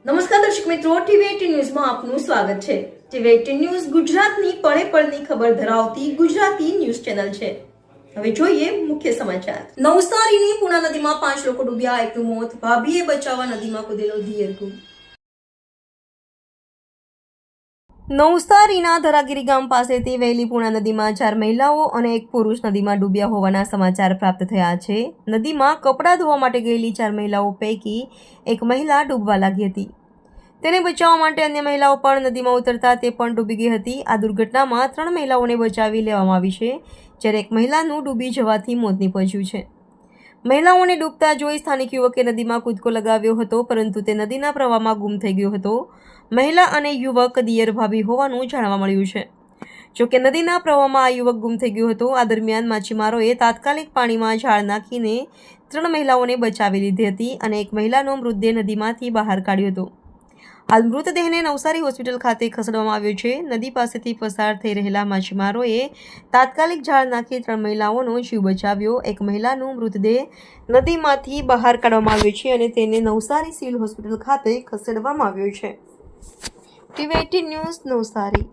નમસ્કાર દર્શક મિત્રો, ટીવી18 ન્યૂઝમાં આપનું સ્વાગત છે। ટીવી18 ન્યૂઝ ગુજરાતની પળે પળની ખબર ધરાવતી ગુજરાતી ન્યૂઝ ચેનલ છે। હવે જોઈએ મુખ્ય સમાચાર। નવસારીની પૂર્ણા નદીમાં 5 લોકો ડૂબ્યા, એકનું મોત, ભાભીએ બચાવવા નદીમાં કૂદેલો દિયર ગુમ। નવસારીના ધરાગીરી ગામ પાસેથી વહેલી પૂર્ણા નદીમાં 4 મહિલાઓ અને એક પુરુષ નદીમાં ડૂબ્યા હોવાના સમાચાર પ્રાપ્ત થયા છે। નદીમાં કપડાં ધોવા માટે ગયેલી 4 મહિલાઓ પૈકી એક મહિલા ડૂબવા લાગી હતી। તેને બચાવવા માટે અન્ય મહિલાઓ પણ નદીમાં ઉતરતા તે પણ ડૂબી ગઈ હતી। આ દુર્ઘટનામાં 3 મહિલાઓને બચાવી લેવામાં આવી છે, જ્યારે એક મહિલાનું ડૂબી જવાથી મોત નીપજ્યું છે। મહિલાઓને ડૂબતા જોઈ સ્થાનિક યુવકે નદીમાં કૂદકો લગાવ્યો હતો, પરંતુ તે નદીના પ્રવાહમાં ગુમ થઈ ગયો હતો। મહિલા અને યુવક દિયર ભાભી હોવાનું જાણવા મળ્યું છે। જોકે નદીના પ્રવાહમાં આ યુવક ગુમ થઈ ગયો હતો। આ દરમિયાન માછીમારોએ તાત્કાલિક પાણીમાં જાળ નાખીને 3 મહિલાઓને બચાવી લીધી હતી અને એક મહિલાનો મૃતદેહ નદીમાંથી બહાર કાઢ્યો હતો। હાલ મૃતદેહને નવસારી હોસ્પિટલ ખાતે ખસેડવામાં આવ્યો છે। નદી પાસેથી પસાર થઈ રહેલા માછીમારોએ તાત્કાલિક જાળ નાખી 3 મહિલાઓનો જીવ બચાવ્યો। એક મહિલાનો મૃતદેહ નદીમાંથી બહાર કાઢવામાં આવ્યો છે અને તેને નવસારી સિવિલ હોસ્પિટલ ખાતે ખસેડવામાં આવ્યો છે। ટીવી18 ન્યૂઝ નવસારી।